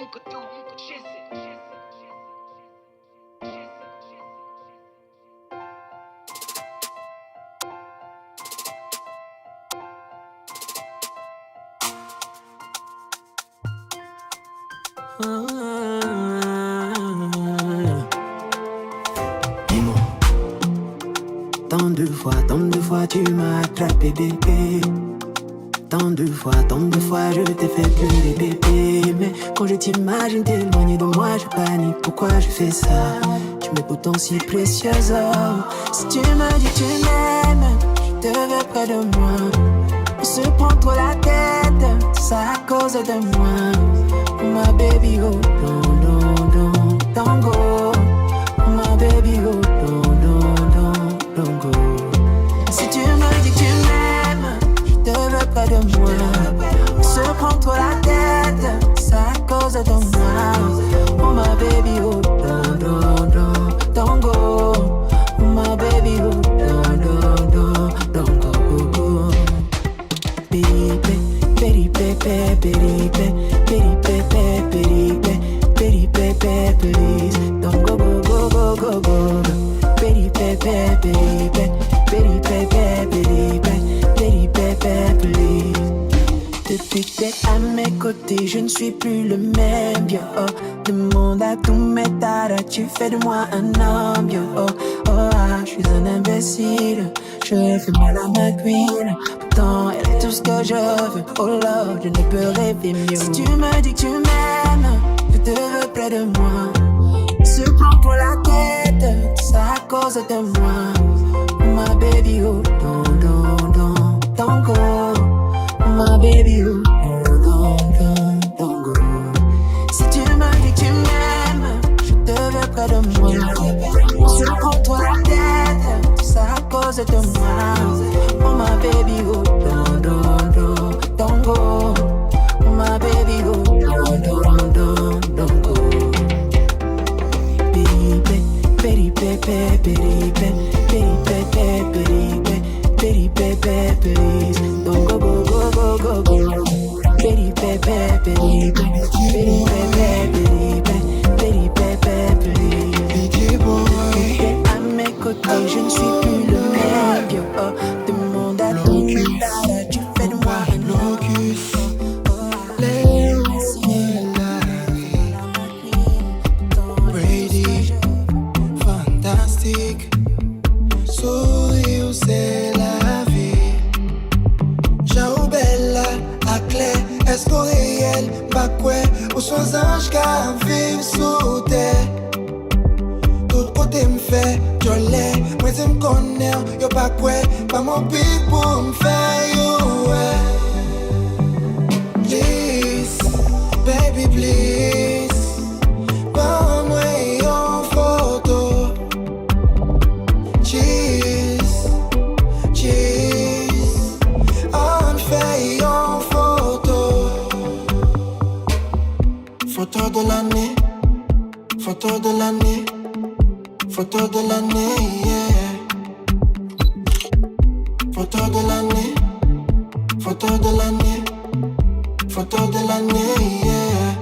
Dis-moi, tant de fois tu m'as attrapé bébé. Tant de fois je t'ai fait pleurer bébé. Mais quand je t'imagine t'éloigner de moi, je panique, pourquoi je fais ça? Tu m'es pourtant si précieuse, oh. Si tu me dis que tu m'aimes, je te veux près de moi. On se prend trop la tête, tout ça à cause de moi. Oh my baby, oh, don't go. Oh my baby, oh, don't go. Si tu me dis que tu m'aimes, je te veux près de moi. On se prend trop la tête, c'est à cause de moi. Oh my baby, oh, don't go. Oh my baby, oh, don't go. Peripe, peripe, peripe, peripe, peripe, peripe, please. Don't go, go, go, go, go, go. Peripe, peripe, peripe, peripe, peripe, please. Depuis que t'es à mes côtés, je ne suis plus le même, yo. Oh, demande à tous mes taras, tu fais de moi un homme, yo. Oh, oh, ah, je suis un imbécile, je fais mal à ma queen. Pourtant, elle est tout ce que je veux, oh Lord, je ne peux rêver mieux. Si tu me dis que tu m'aimes, je te veux près de moi. Se prend pour la tête, ça à cause de moi. Oh my baby, oh, don't go. My baby, oh, don't go. Si tu me dis que tu m'aimes, je te veux près de moi. Se prend toi la tête, ça à cause de moi. Oh my baby, oh, don't go. Oh my baby, oh, don't go. Peripe, peripe, peripe, peripe, peripe, peripe, please. Don't go, go, go, go, go, go. Peripe, peripe, peripe, peripe, please. À mes côtés, je ne suis plus le même, yo. Oh, demande à tout le monde, tu fais de moi un locus. Brady, fantastique. Sourire, c'est la vie. Ciao bella, à clé, est-ce qu'on réel? Pas quoi, ou soit ange qu'à vivre sous terre. Tout côté m'fait, je l'ai, moi je m'connais, yo pas quoi, pas mon pic pour m'faire, yo, ouais. Please, baby please, prends-moi en photo. Cheese, cheese, on fait en photo. Photo de l'année, photo de l'année, photo de l'année, yeah. Photo de l'année, photo de l'année, photo de l'année, yeah.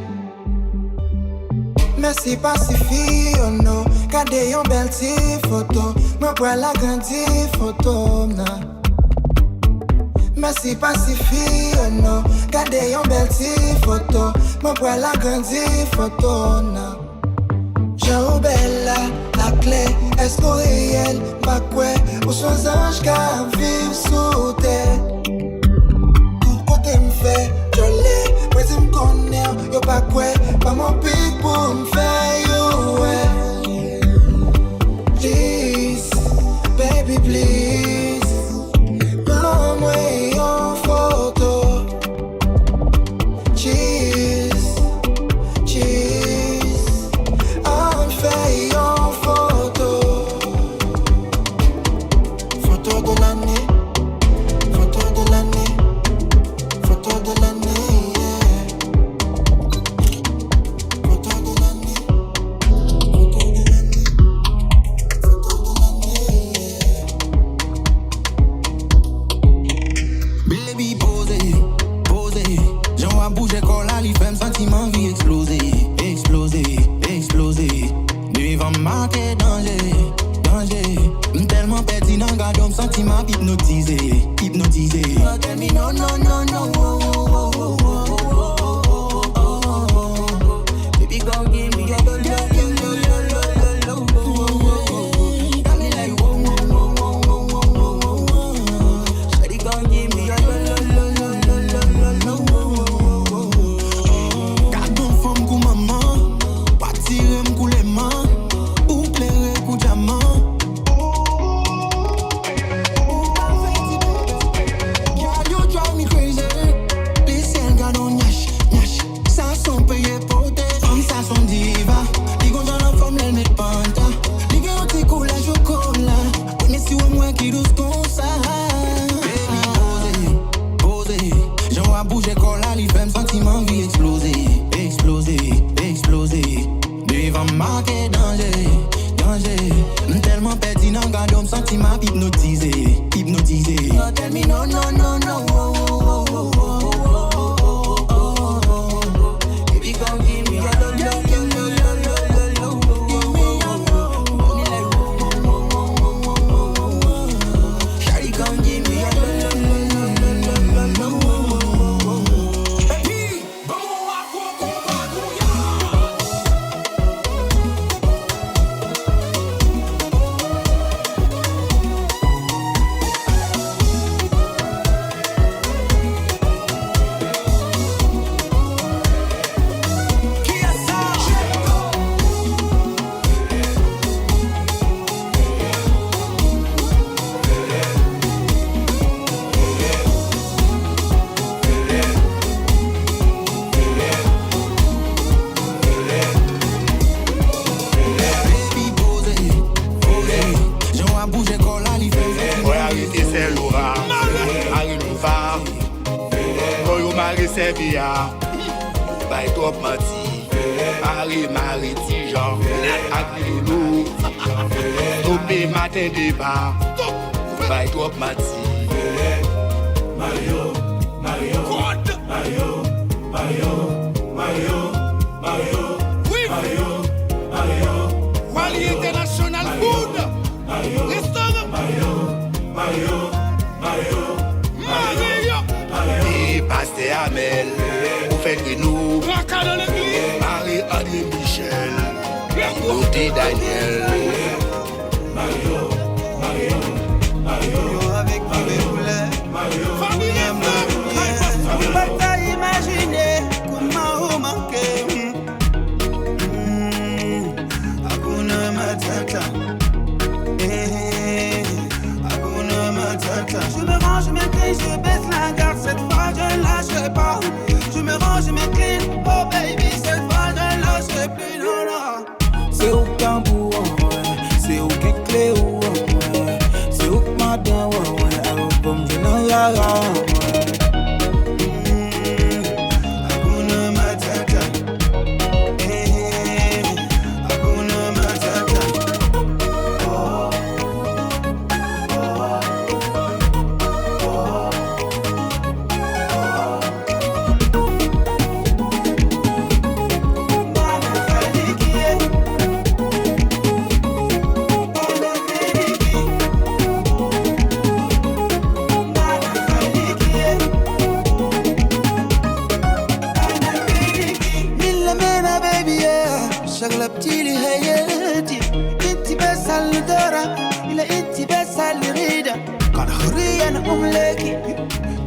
Merci Pacifique, oh no. Gardez yon belle petite photo. Moi pour la grande photo, na. Merci Pacifique, oh no. Gardez yon belle petite photo. Moi pour la grande photo, na. Ciao bella, la clé, est-ce qu'on réel? Pas quoi, ou soit ange qu'à vivre sous terre. Tout côté m'fait, je l'ai, moi je m'connais, yo pas quoi, pas mon pic pour m'faire, yo, ouais. Please, baby please, prends-moi en photo. Cheese, cheese, on fait en photo. Photo de l'année, photo de l'année, photo de l'année, yeah. Photo de l'année, photo de l'année, photo de l'année, yeah. Baby posé, posé, j'en vais bouger quand la li fait me sentiment vie exploser. me sentiment hypnotisé, hypnotisé. Tell me no, no, no, no. Baby, gon' give me your love, love, love, love, love, love. Got me like whoa, whoa, whoa, whoa, whoa, whoa, whoa. Shawty gon' give me your love, love, love, love, love, love, love. Gardons femme kou maman, pas tirer m'kou les mains, ou plaire kou diamant. Marqué danger, danger. Tellement pertinent, garde sentiment hypnotisé, hypnotisé. No, tell me no, no, no, no. Baby, come give me your love, love, love, love, love, love. Give me your love. Money like Shawty, come give me your love, love, love, love, love, love. Hey, vamos a By top mati, Marie, Tijan, Agrilou, Topé matin débat, by top mati. Mario, oui. Wally International Food, restaurant. Mario. Pasteur Amel, vous faites de nous Marie-Anne Michel, Beauté Daniel. Mario avec Mario, famille vous ne pouvez pas imaginer comment vous manquez. Hakuna Matata, Hakuna Matata. Je me range, je m'écris, je baisse la garde. Cette fois je lâcherai pas. Je me range, je m'incline. Oh baby, cette fois je lâcherai plus. Non, non. C'est au Cambou, c'est au Kekle, c'est au Madin, album de Nayara. Hakuna Matata, Hakuna Matata. شغلبتيلي هياتي انتي بس اللي دارة إلا انتي بس اللي ريدة كان حرية انا املاكي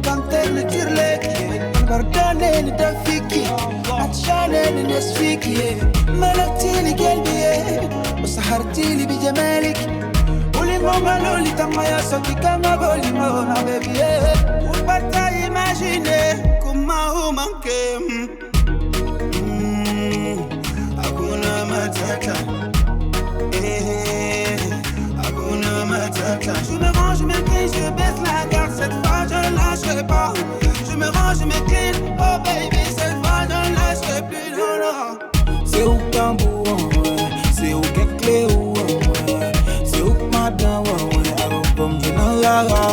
كان تاني كتير لاكي برداني ندفيكي عطشاني نسفيكي ملكتيلي قلبي وسحرتيلي بجمالك قولي ماما لولي تما يا صوتي كما قولي ماما بيبي وبتا imaginer comment manquer. Hakuna Matata, Hakuna Matata. Je me range, je m'incline, je baisse la garde. Cette fois je lâcherai pas. Je me range, je m'incline. Oh baby, cette fois je lâcherai plus. Non, non. C'est au Cambou, c'est au Kekle, c'est au Madin, album de Nayara.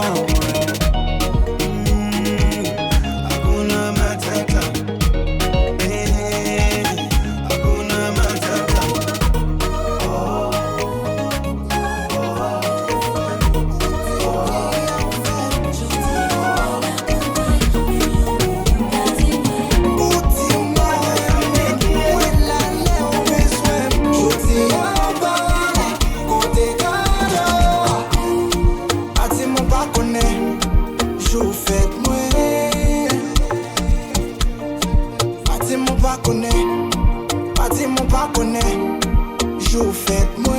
fête moi. Parti mon pas connaît, parti mon pas connaît. Jou fête moi.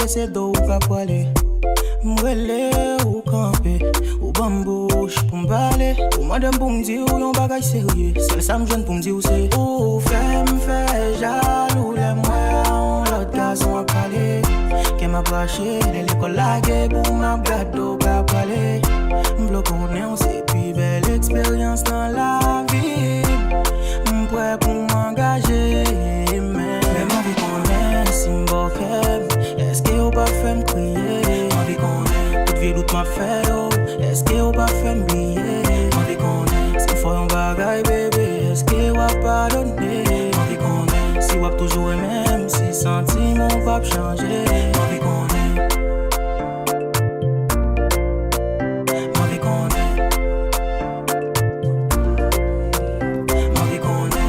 C'est d'eau ou poêler. M'brele ou camper, ou bambouche pour m'baler. Ou madame pour m'dire ou yon bagay sérieux. Seul ça m'jeune pour m'dire c'est ou fait jaloux les moi on l'autre gazon à parler. Qu'elle m'a braché, l'école laguée pour m'a gâteau pas parler. M'bloque on est on c'est plus belle expérience dans la vie. M'prêt pour m'engager, mais ma vie qu'on est si m'boquem. Est-ce que vous pas fait me crier? Envie qu'on est, toute vie doute m'a fait oh. Est-ce que vous pas fait me briller? Envie qu'on est, c'est faut un bagaille bébé. Est-ce que vous pas pardonné? Envie qu'on est, si vous toujours le même, si sentiments pas changer. Envie qu'on est, envie qu'on est, envie qu'on est, envie qu'on est.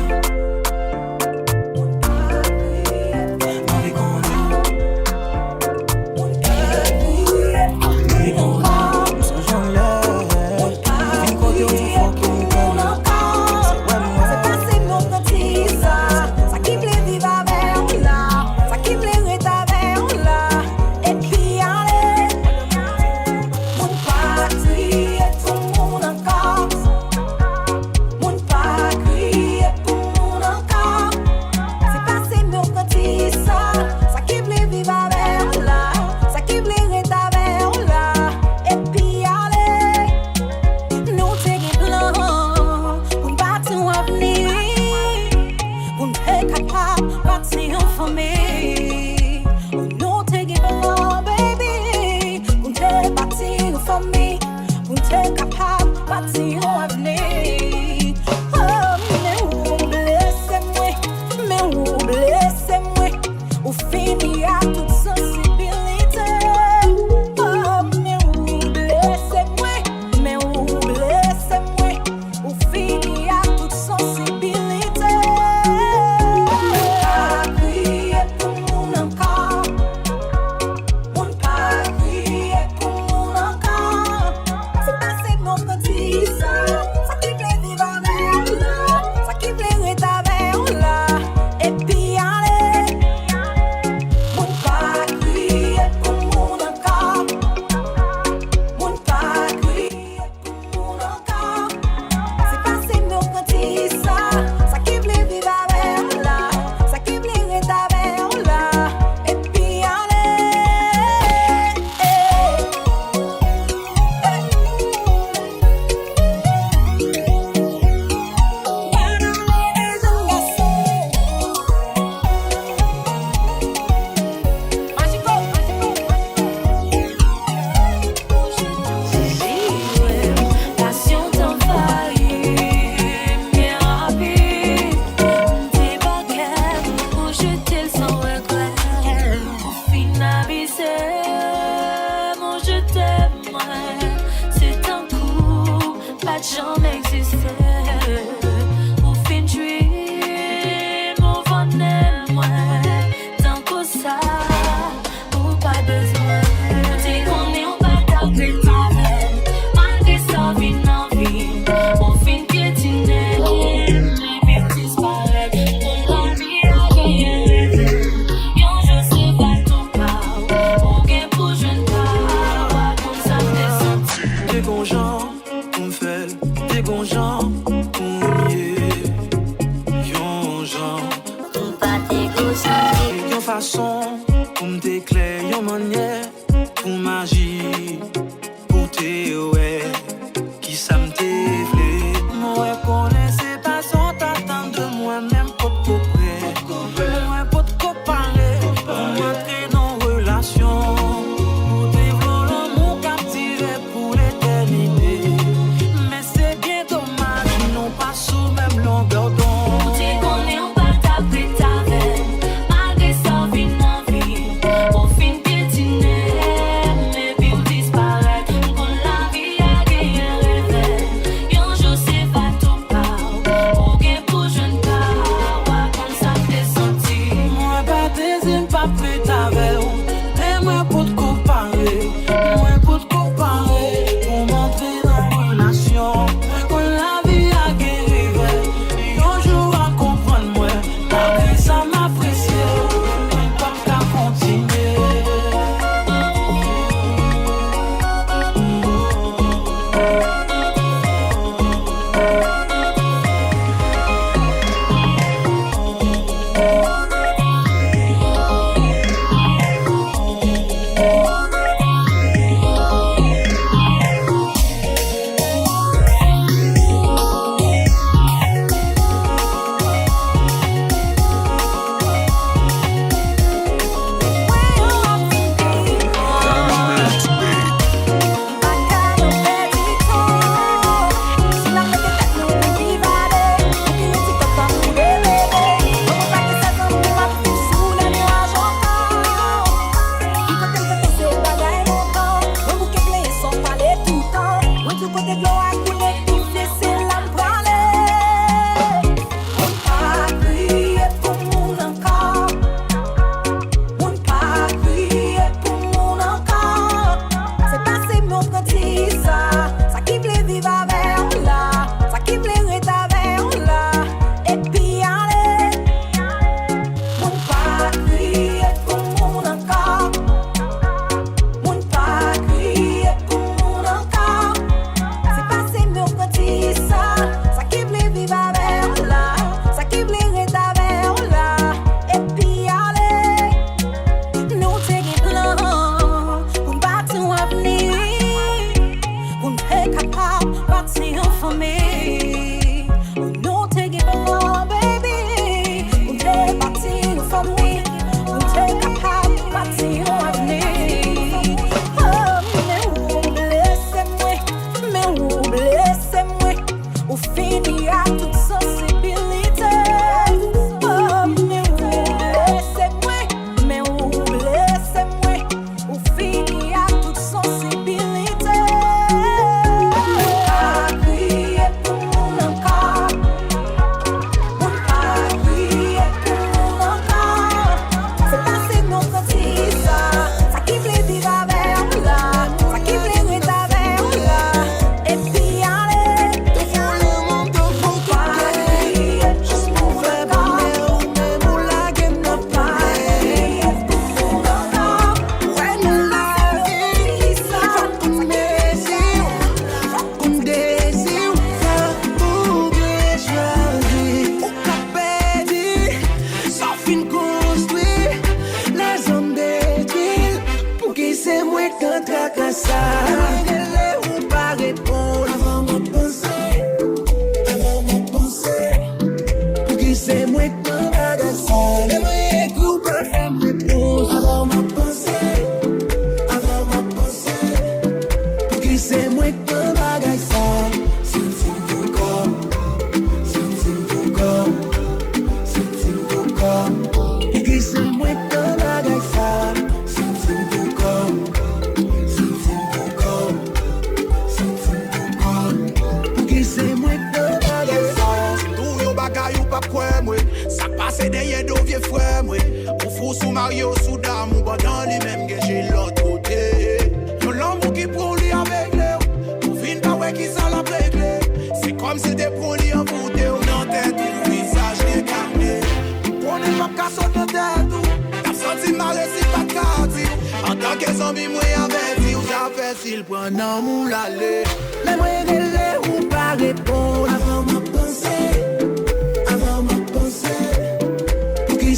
façon, pour me déclarer une manière, pour magie, pour te ouais, qui ça me dévlé. Moi, connaissez pas son t'attend de moi, même pas de copré. Moi, pas de coparé, pour m'entrer dans relation. Pour développer l'amour captivé pour l'éternité. Mais c'est bien dommage, ils n'ont pas sous même longueur d'onde.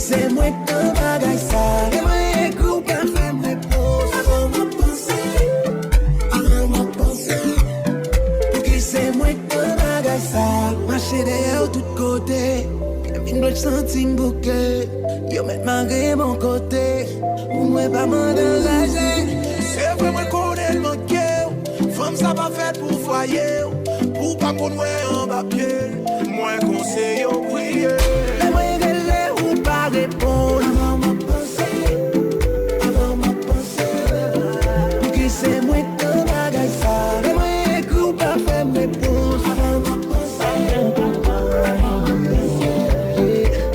c'est moi qui bagaille ça. Et moi écoute pas faire me repose. Avant ma pensée. Pour qui c'est moi qui bagaille ça. Marcher derrière tout côté. Une autre centime bouquet. Yo met malgré mon côté. Pour moi pas m'engager. C'est vrai moi connais mon cœur. Femme ça pas fait pour foyer. Pour pas qu'on voie en bas pied. Moi conseille au prier. Mais moi galère ou pas répondre. Avant ma pensée. Pour qui c'est moi qui bagaille ça. Mais moi écoute pas faire mes pauses. Avant ma pensée.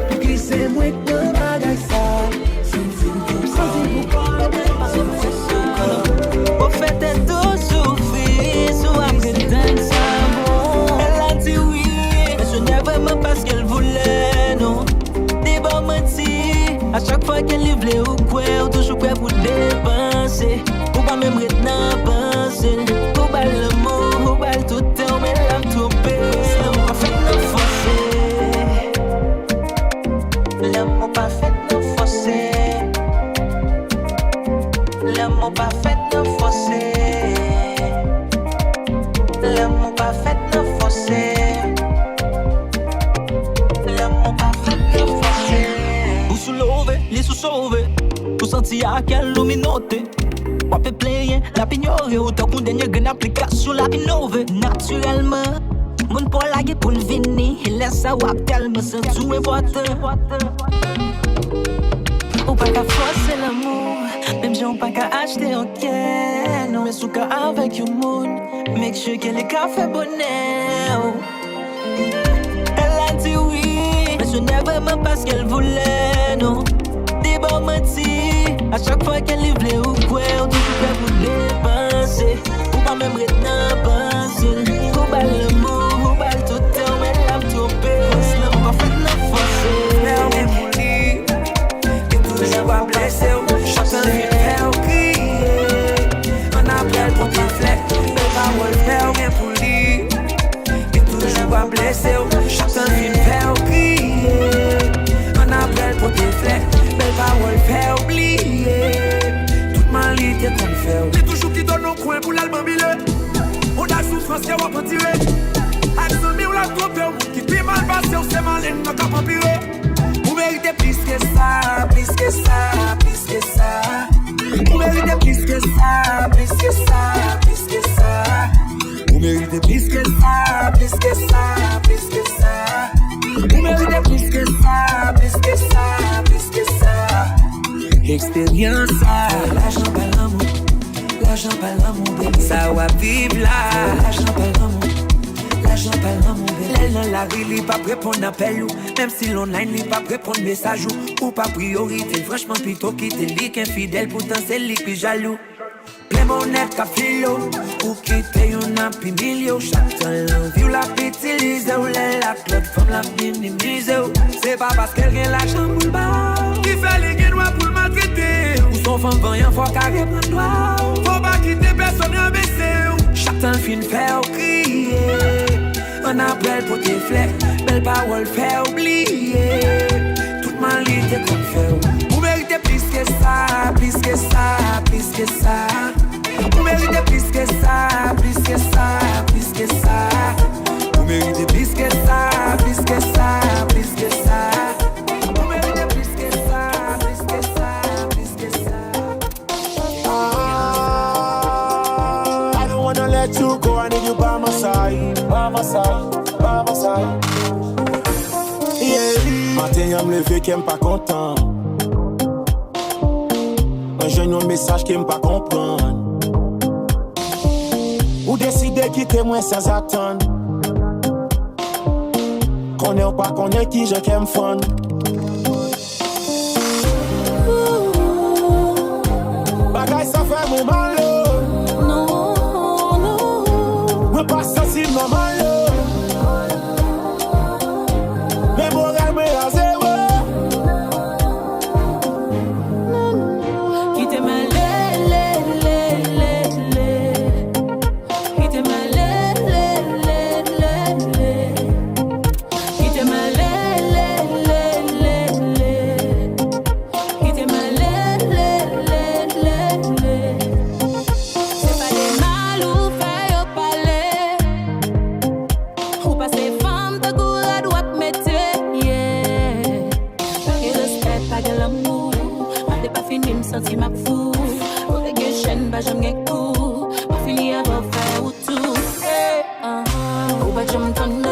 Pour qui c'est moi qui bagaille ça. Au fait t'es tout souffrir. Sous après d'un savon. Elle a dit oui. Mais ce n'est vraiment pas ce qu'elle voulait, non. Des bons mentis. À chaque fois qu'elle livre ou quoi, ou toujours prêt pour dépenser. Ou pas même retenir penser. Ou pas l'amour, ou pas tout le temps, mais l'âme trompée. L'amour pas fait de forcer. L'amour pas fait de forcer. L'amour pas fait de forcer. L'amour pas fait de forcer. L'amour pas fait de forcer. Ou sous l'ove, les sous-sauver. Ou sentir à quelle luminoté. Ou peut player, la pignorer. Autant qu'on dernier gagne application, la innove. Naturellement, mon pour la gueule pour le venir. Il laisse ça ou tellement c'est tout important. Ou pas qu'à forcer l'amour. Même si on pas qu'à acheter un quai. Non, mais sous qu'à avec un monde. Make sure qu'elle est café bonheur. Elle a dit oui. Mais ce n'est vraiment pas ce qu'elle voulait, non. Des bons mentis. À chaque fois qu'elle livre ou quoi, on toujours prêt pour dépenser. Ou pas même retenir penser. Ou pas l'amour, ou pas tout le temps, mais l'âme trompée. L'amour pas fait de forcer. Fermez mon lit. Et toujours pas blessé. Chacun vient faire crier. On appelle pour tes flecs. Mais pas où le faire bien pour lui. Et toujours pas blessé. Chacun vient faire crier. On appelle pour tes flecs. Mais pas où le faire oublier. Toute ma lit est comme faire. Les toujours qui donnent au coin pour l'album bilé. On a souffrance qui va pas tirer. Accent mi ou la trompé. Qui peut mal passer ou c'est mal et n'a qu'à pas pirer. Vous méritez plus que ça, plus que ça, plus que ça. Vous méritez plus que ça, plus que ça, plus que ça. Vous méritez plus que ça, plus que ça, plus que ça. Vous méritez plus que ça, plus que ça, plus que ça. Expérience ça, l'argent pas l'amour, l'argent pas l'amour, baby. Ça va vivre là, l'argent pas l'amour. L'argent pas l'amour, elle dans la rue, il pas répondre à appel ou même si l'online, il pas répondre message ou pas priorité. Franchement, plutôt quitter lui qu'infidèle, pourtant c'est lui qui jaloux. Plein monnaie qu'a filo ou quitter un happy million. Chaque temps l'envie ou la pétilise ou la club femme la minimise. C'est pas parce qu'elle gagne l'argent pour le bas qui fait les gains pour le maltraiter. Ou son femme voyant faut carré prendre droit. Faut pas quitter personne à baisser. Chaque temps fin faire crier. On appelle pour tes flecs, belle parole fait oublier. Toute ma lit est comme faire. Vous méritez plus que ça, plus que ça, plus que ça. Vous méritez plus que ça, plus que ça, plus que ça. Vous méritez plus que ça, plus que ça, plus que ça. Vous méritez plus que ça, plus que ça, plus que ça. I don't wanna let you go, I need you by my side, by my side, by my side. Yeah, matin y'a me levé qui m'aime pas content. Un jeune un message qui m'aime pas comprendre. Ou décider quitter moi sans attendre. Connais ou pas connais qui je qu'aime fun. Bagay ça fait mon mal. Non, non. Me pas sensible normal. Mais moral me à zéro. Quitte ma Quitte ma pas fini, me sentir ma fou. Pour les chaînes, bah j'aime les coups. Pas fini à faire ou tout. Ou bah j'aime tonner.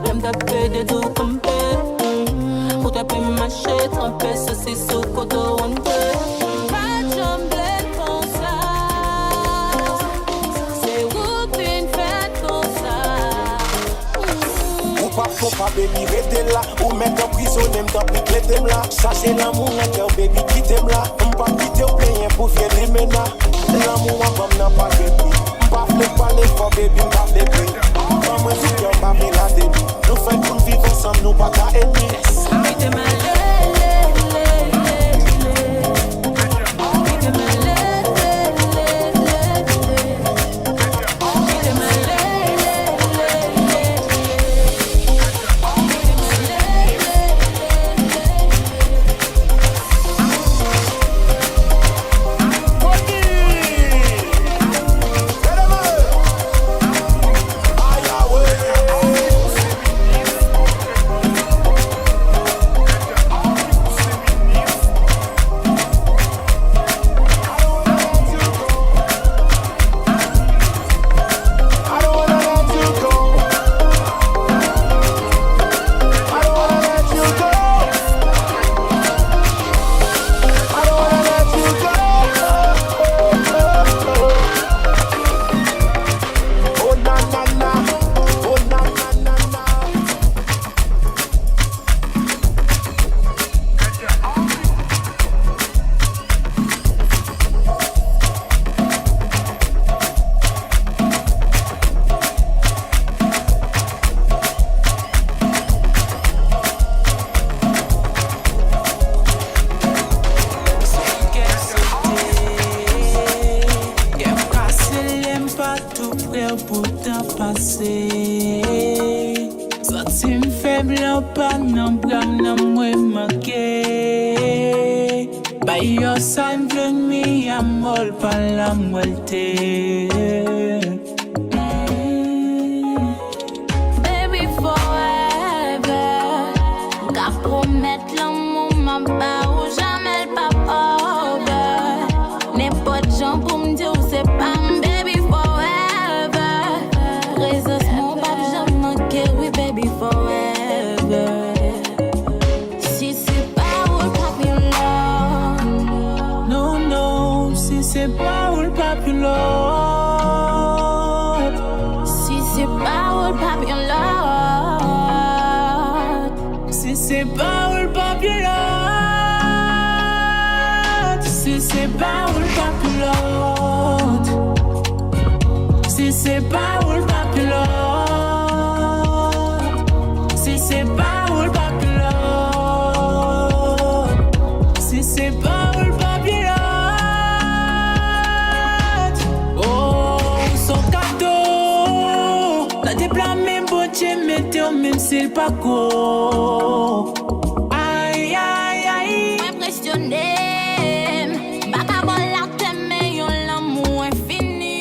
J'aime taper des dos comme peu. Pour taper ma chaise, tremper ceci sous coteau on peut. Pas j'aime les comme ça. C'est où une fête comme ça. Ou pas baby, restez là. Ou mettre en prison, n'aime pas piquer t'aime là. Cherchez l'amour, n'a qu'un baby qui t'aime là. On pas quitter au plein pour faire des ménas. L'amour, on n'a pas baby. Pas flip, pas les fois, baby, pas baby. Maman, si tu as pas mis la début. Nous faisons tout vivre ensemble, nous pas qu'à aimer. Même s'il pas go. Aïe, aïe, aïe. Impressionné. Baka bon la t'aimer, yon l'amour infini.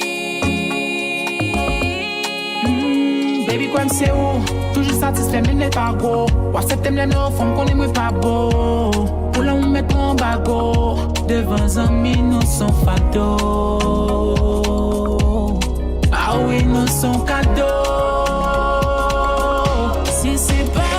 Baby, quoi c'est où? Toujours satisfait, mais n'est pas go. Ou accepte les non, femme qu'on est pas beau. Pour là, on met mon bago. Devant un amis, nous sommes fados. Ah oui, nous sommes cadeaux. C'est pas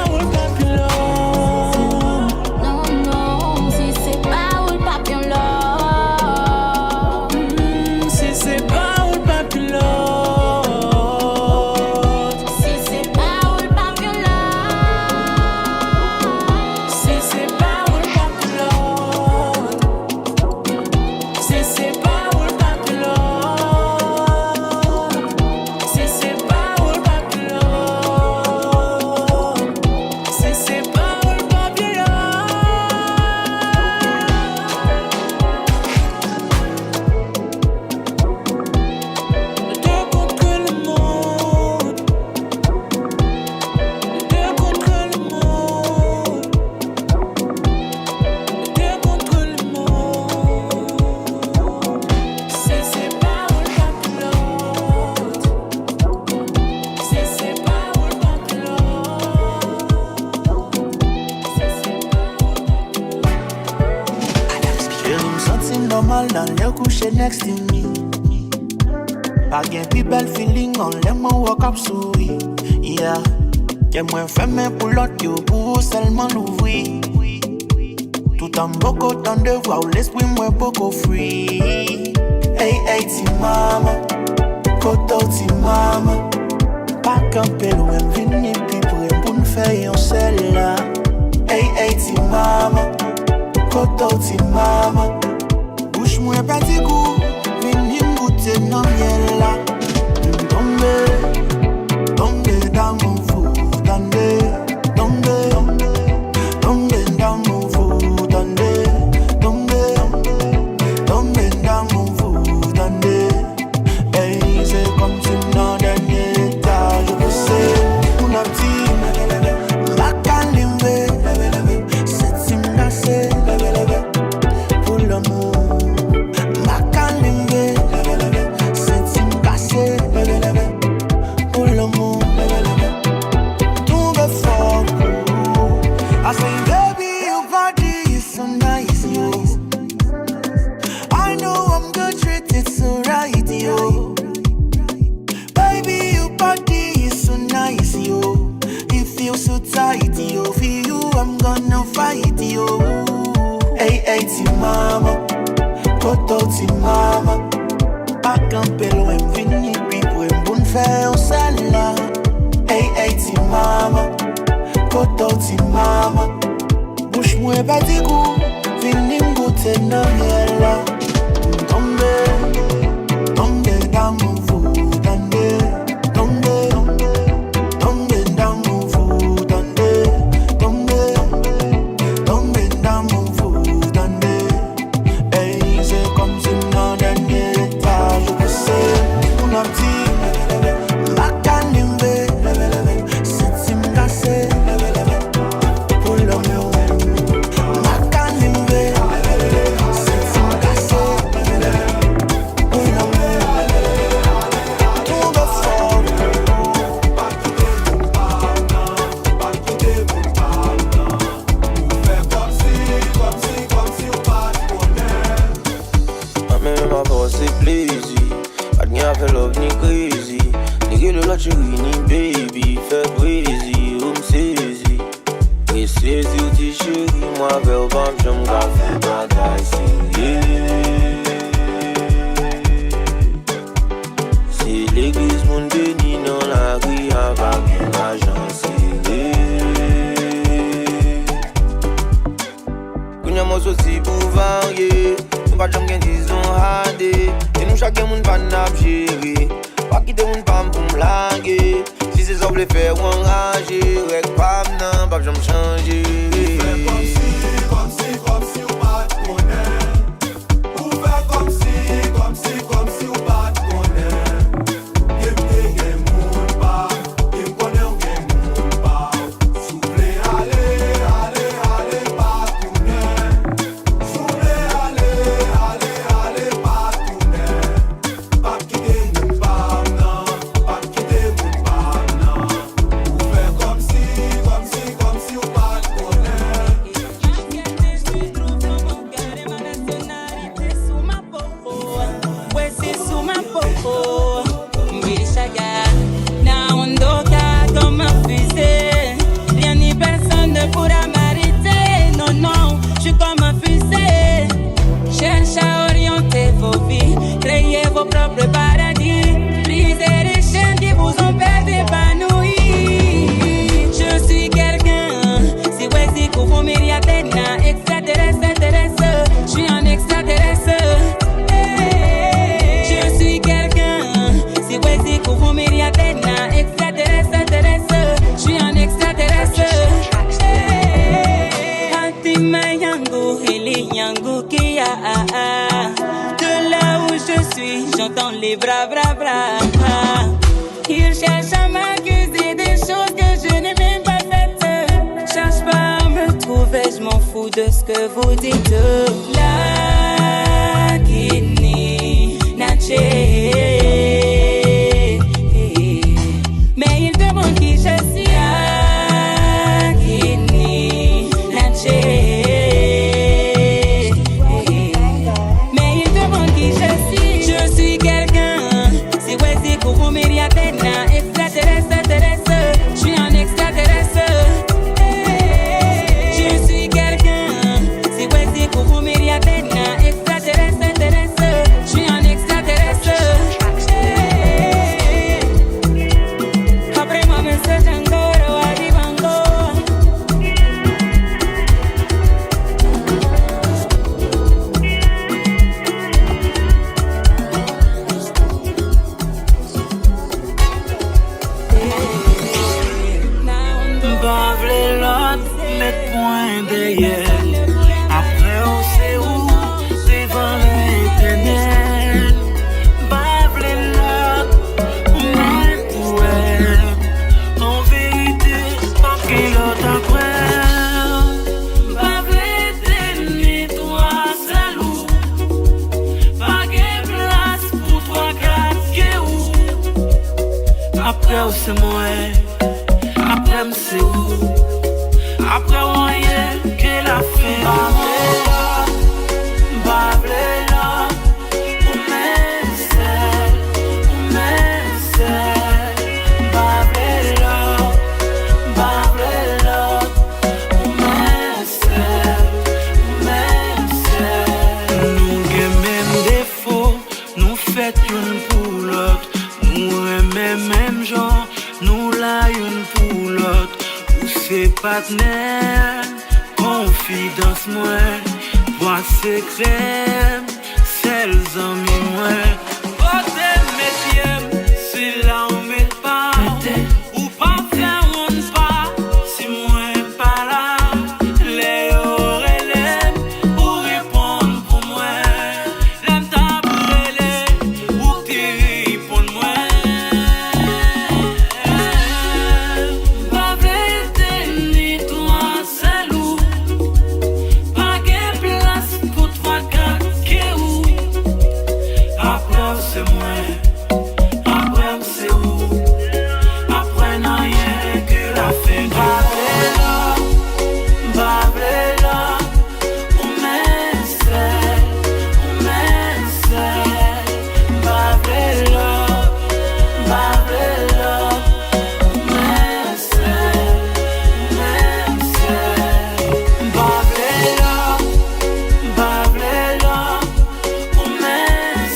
normal dans le coucher next to me. Pas gain plus belle feeling on les mots walk up souris. Yeah. Y'a moins fermé pour l'autre yo pour seulement l'ouvrir. Tout en beaucoup temps de voix où l'esprit moins beaucoup free. Hey hey ti mama, koto ti mama. Pas camper loin vini puis pour nous faire un seul là. Hey hey ti mama, koto ti mama. Bouche moins petit goût, vini m'goûter non miel là. Tombe dans mon four, tombe dans mon four, tombe dans mon four, hey, c'est comme si dans dernier étage, je sais, on a petit, la calimbe, c'est timbrasé, pour l'amour, la calimbe, c'est timbrasé, pour l'amour, tout va fort, I say baby, your body is so nice, yo. I know I'm gonna treat it so right, yo. Baby, your body is so nice, yo. It feels so tight, yo. For you, I'm gonna fight, yo. Hey, hey, ti mama, koto ti mama. Pa camper loin, vini puis pour un bon faire celle-là. Hey, hey, ti mama, koto ti mama. Bouche moins petit goût, vini m'goûter non miel là. Tombe dans mon four, tombe dans mon four, tombe dans mon four, hey, c'est comme si dans dernier étage, je sais, on a petit, la calimbe, c'est timbrasé, pour l'amour. Love ni crazy, nigga le la chérie ni baby, fait crazy, ou m'saisi. Et saisi ou ti chérie, moi vers bam j'aime café bagaille c'est l'église mon béni dans la rue avec un agent serré. Kounya moi aussi pour varier, nous pas jamais disons hadé. Et nous chacun moun pan ap gérer. Pas quitter moun pam pour m'laguer. Si c'est ça vous voulez faire ou enrager, rek pam nan, pas j'aime changer. Comme si ou pas de connaître. Ou faire comme si ou pas de connaître. Yem moun pa, yem connaît ou yem moun pa. Souple aller, pas connaître. Souple aller, pas connaître. Pas quitter moun pam nan, pas quitter moun pam nan. Ou faire comme si ou pas de connaître. Rien ni personne ne pourra m'arrêter. Non, non, je suis comme un fusée. Cherche à orienter vos vies, créer vos propres paradis, briser les chaînes qui vous ont fait épanouir. Je suis quelqu'un, si ouais, si vous m'iriatez, extraterrestre, je suis un extraterrestre. Je suis quelqu'un, si ouais, si vous m'iriatez, extraterrestre, je suis un extraterrestre. Hatima yangu, hili yangu kia. De là où je suis, j'entends les bras. Ils cherchent à m'accuser des choses que je n'ai même pas faites. Cherche pas à me trouver, je m'en fous de ce que vous dites. La Guinée, Natché. Mais ils demandent qui je suis. La Guinée, Natché. Mais Après où c'est moi, après c'est où. Après rien que la fin. Bablela, ou même seul, Bablela, ou même seul. Nous avons même défaut, nous faisons une pour l'autre. Nous aimons même gens, nous la une pour l'autre. Ou c'est partenaire, confidence moi. Moi c'est crème, c'est les amis moi. Côté métier, c'est là où met pas. Ou pas faire on pas, si moi pas là. Les oreilles, pour répondre pour moi. L'aime ta brûlée, ou t'y répondre moi. Pas vérité ni toi c'est loup. Après c'est moi, après c'est où. Après n'a rien que la fin. Bablela, ou même seul, Bablela, ou même seul, Bablela, ou même seul,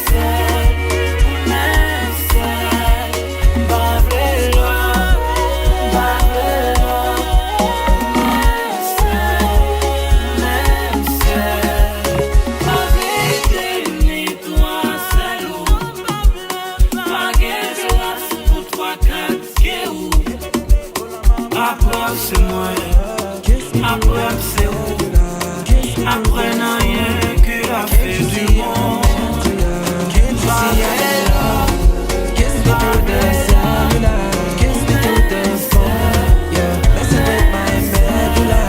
après c'est moi, après c'est où. Après n'a rien que la fin du monde. Kiss me through the cellular, kiss me through the phone. Yeah, messing with my medulla.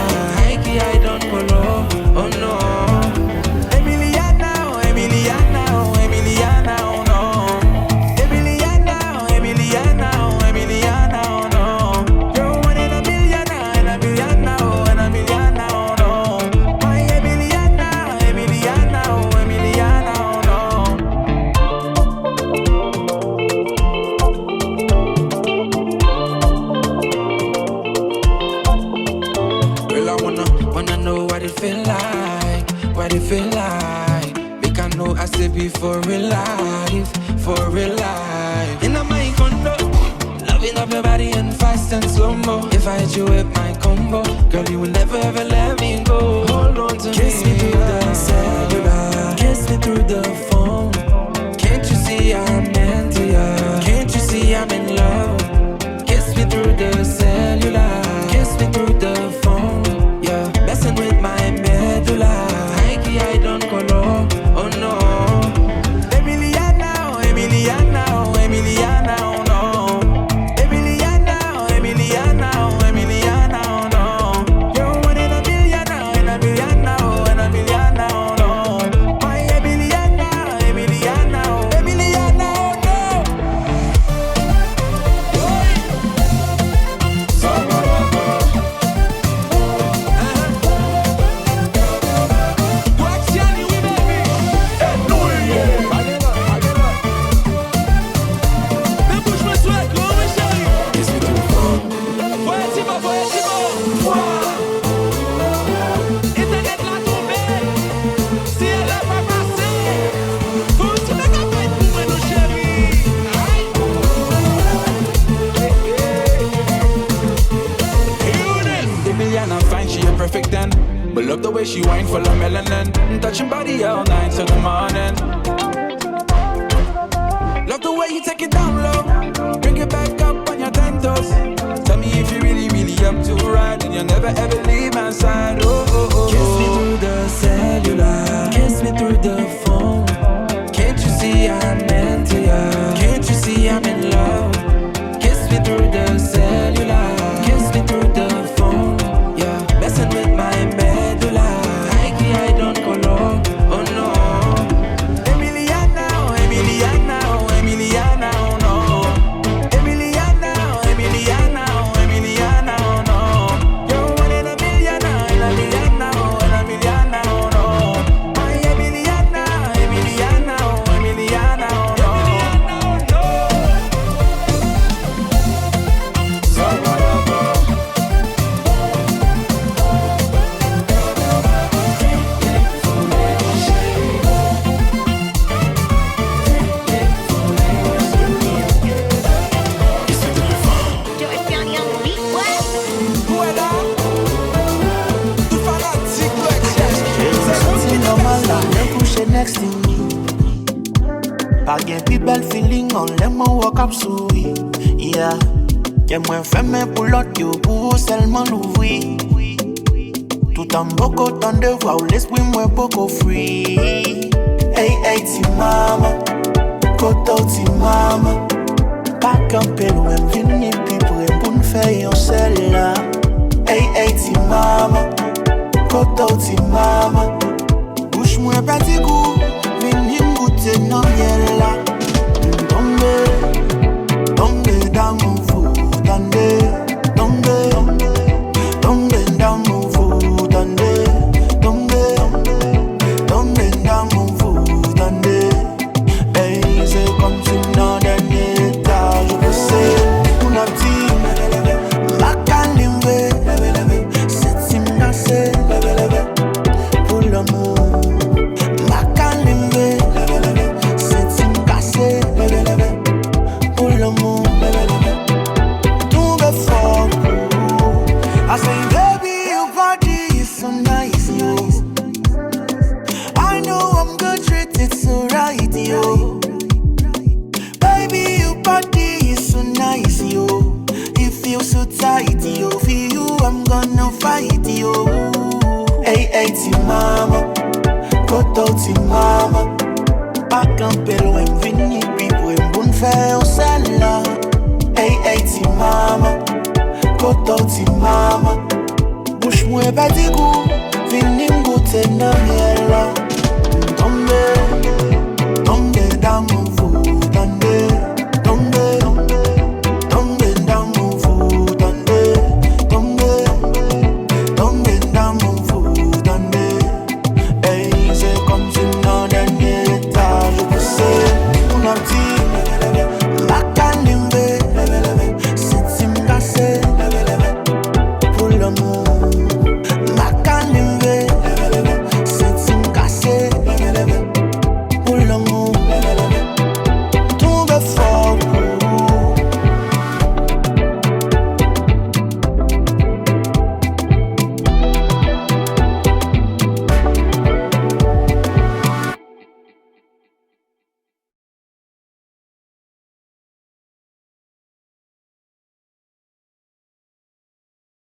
I don't follow, oh no. Emiliana, oh no. Emiliana, oh no. You're one in a million, oh no. My Emiliana, oh no. Girl, I wanna know what it feel like, Make I know I say be for real life, In my condo, loving up your body and fast and slow-mo. If I hit you with my combo, girl, you will never ever let me go. Hold on to me. Kiss me through the cellular, kiss me through the phone. Can't you see I'm into ya? Can't you see I'm in love? Kiss me through the cellular, kiss me through the phone. Yeah, messing with my medulla. I don't go low, oh no. Emiliana, oh no. Emiliana, oh no. You're one in a million, oh no. My Emiliana, oh no. Emiliana fine, she a perfect 10. But love the way she whine full of melanin. Touching body all night till the morning. Love the way you take it down low, bring it back up on your 10 toes. Tell me if you really up to ride, and you'll never ever leave my side. Kiss me through the cellular, kiss me through the phone. Can't you see I'm into ya? Can't you see I'm in love? Kiss me through the cellular, kiss me through the phone. Yeah, messing with my medulla. I don't go low, oh no. Emiliana, oh no. Emiliana, texting me. Pas gain plus belle feeling, on l'aime on walk up souris. Yeah, y'a moins fermé pour l'autre, yo pour seulement l'ouvrir. Tout en beaucoup temps de voix, ou l'esprit moins beaucoup free. Hey, hey, ti mama, koto ti mama. Pas camper loin, venir plus près pour nous faire un seul là. Hey, hey, ti mama, koto ti mama. Bouche moins petit goût, venir goûter non miel là. Tombe dans mon four, tombe dans mon four, tombe dans mon four, hey, c'est comme si non dernier étage, je sais, on a dit, ma calimbe, c'est si menacé, pour l'amour, ma calimbe, c'est si menacé, pour l'amour, tout est fort, I say, baby, your body is so nice, yo. I know I'm gonna treat it so right, yo. Baby, your body is so nice, yo. It feels so tight, yo. For you, I'm gonna fight, yo. Hey, hey, ti mama, koto ti mama. Pas camper loin, venir puis pour une bonne faire au sala. Hey, hey, ti mama, koto ti mama. Bouche moins pas de goût, venir goûter dans miel là.